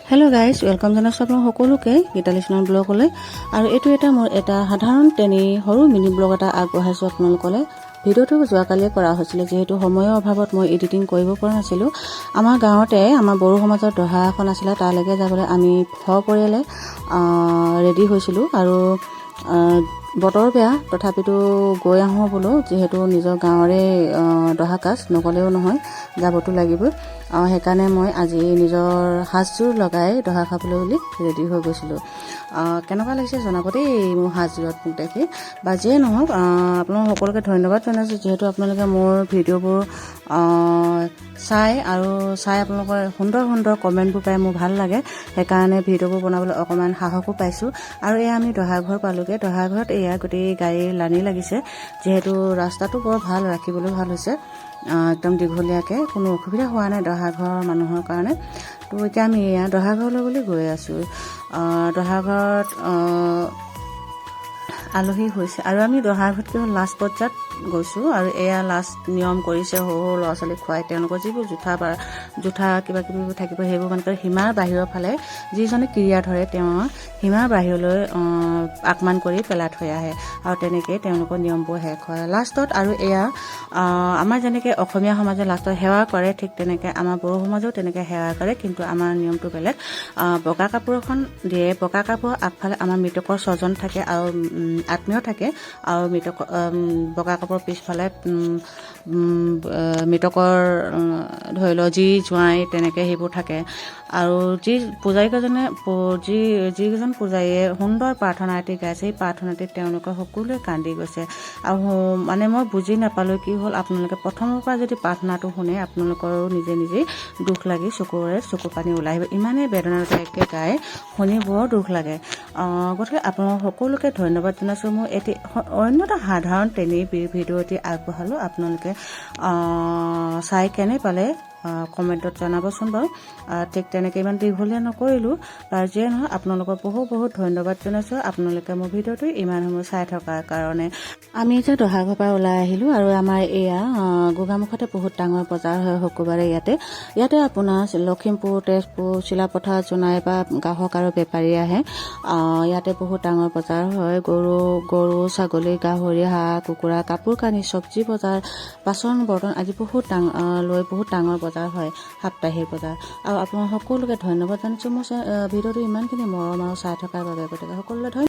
Hello' guys, welcome জনাইছোঁ আপোনালোক সকলোকে গীতালি চেনেল ব্লগলৈ। আৰু এইটো মোৰ এটা সাধাৰণ সৰু মিনি ব্লগ এটা আগবঢ়াইছোঁ আপোনালোকলৈ। ভিডিঅ'টো যোৱাকালিয়ে কৰা হৈছিলে, যিহেতু সময়ৰ অভাৱত মই এডিটিং কৰিব পৰা নাছিলোঁ। আমাৰ গাঁৱতে আমাৰ বড়ো সমাজৰ দহা এখন আছিলে, তালৈকে যাবলৈ আমি সপৰিয়ালে ৰেডি হৈছিলোঁ। আৰু বতৰ বেয়া, তথাপিতো গৈ আহোঁ বোলো, যিহেতু নিজৰ গাঁৱৰে দহা কাজ নগ'লেও নহয়, যাবতো লাগিবই। সেইকাৰণে মই আজি নিজৰ সাজযোৰ লগাই দহা খাবলৈ বুলি ৰেডি হৈ গৈছিলোঁ। কেনেকুৱা লাগিছে জনাব দেই মোৰ সাজযোৰত মোক দেখি। বা যিয়ে নহওক, আপোনালোক সকলোকে ধন্যবাদ জনাইছোঁ, যিহেতু আপোনালোকে মোৰ ভিডিঅ'বোৰ চাই আপোনালোকৰ সুন্দৰ সুন্দৰ কমেণ্টবোৰ পাই মোৰ ভাল লাগে। সেইকাৰণে ভিডিঅ'বোৰ বনাবলৈ অকণমান সাহসো পাইছোঁ। আৰু এয়া আমি দহাঘৰ পালোঁগৈ। দহাঘৰত এয়া গোটেই গাড়ীৰ লানি লাগিছে, যিহেতু ৰাস্তাটো বৰ ভাল, ৰাখিবলৈ ভাল হৈছে, একদম দীঘলীয়াকৈ, কোনো অসুবিধা হোৱা নাই দহাঘৰ মানুহৰ কাৰণে। তো এতিয়া আমি এয়া দহাঘৰলৈ বুলি গৈ আছোঁ। দহাঘৰত আলহী হৈছে, আৰু আমি দহাঘৰতকৈ লাষ্ট পৰ্যায়ত গৈছোঁ। আৰু এয়া লাষ্ট নিয়ম কৰিছে, সৰু সৰু ল'ৰা ছোৱালীক খুৱাই তেওঁলোকৰ যিবোৰ জোঠা কিবা কিবি থাকিব, সেইবোৰ মানে সীমাৰ বাহিৰৰ ফালে যিজনে ক্ৰিয়া ধৰে তেওঁ সীমাৰ বাহিৰলৈ আগমান কৰি পেলাই থৈ আহে, আৰু তেনেকৈয়ে তেওঁলোকৰ নিয়মবোৰ শেষ হয় লাষ্টত। আৰু এয়া আমাৰ যেনেকৈ অসমীয়া সমাজে লাষ্টত সেৱা কৰে, ঠিক তেনেকৈ আমাৰ বড়ো সমাজেও তেনেকৈ সেৱা কৰে, কিন্তু আমাৰ নিয়মটো বেলেগ। বগা কাপোৰ এখন দিয়ে, বগা কাপোৰৰ আগফালে আমাৰ মৃতকৰ স্বজন থাকে আৰু আত্মীয় থাকে, আৰু বগা কাপোৰৰ পিছফালে মৃতকৰ ধৰি লওক যি জোঁৱাই তেনেকৈ সেইবোৰ থাকে। আৰু যিকেইজন পূজাৰীয়ে সুন্দৰ প্ৰাৰ্থনা এটি গাইছে, সেই প্ৰাৰ্থনাটিত তেওঁলোকে সকলোৱে কান্দি গৈছে। আৰু মানে মই বুজি নাপালোঁ কি হ'ল, আপোনালোকে প্ৰথমৰ পৰা যদি প্ৰাৰ্থনাটো শুনে, আপোনালোকৰো নিজে নিজেই দুখ লাগি চকু পানী ওলাই আহিব। ইমানেই বেদনাদায়ককৈ গাই শুনি বৰ দুখ লাগে। গতিকে আপোনালোক সকলোকে ধন্যবাদ জনাইছোঁ। মোৰ অন্য এটা সাধাৰণ ভিডিঅ' এটি আগবঢ়ালোঁ, আপোনালোকে চাই কেনে পালে কমেণ্টত জনাবচোন বাৰু। ঠিক তেনেকৈ ইমান দীঘলীয়া নকৰিলোঁ, বাৰু যিয়ে নহয় আপোনালোকক বহুত ধন্যবাদ জনাইছোঁ, আপোনালোকে মোৰ ভিডিঅ'টো ইমান সময় চাই থকাৰ কাৰণে। আমি এতিয়া দহাঘৰ পৰা ওলাই আহিলোঁ, আৰু আমাৰ এয়া গোগামুখতে বহুত ডাঙৰ বজাৰ হয় শুকুৰবাৰে। ইয়াতে আপোনাৰ লখিমপুৰ, তেজপুৰ, চিলাপথাৰ, জোনাই বা গ্ৰাহক আৰু বেপাৰী আহে। ইয়াতে বহুত ডাঙৰ বজাৰ হয়, গৰু ছাগলী, গাহৰি, হাঁহ কুকুৰা, কাপোৰ কানি, চব্জি বজাৰ, বাচন বৰ্তন আদি বহুত ডাঙৰ বজাৰ হয়, সাপ্তাহিক বজাৰ। আৰু আপোনালোক সকলোকে ধন্যবাদ জানিছোঁ মোৰ ভিডিঅ'টো ইমানখিনি মৰম আৰু চাই থকাৰ বাবে। গতিকে সকলোলৈ ধন্যবাদ।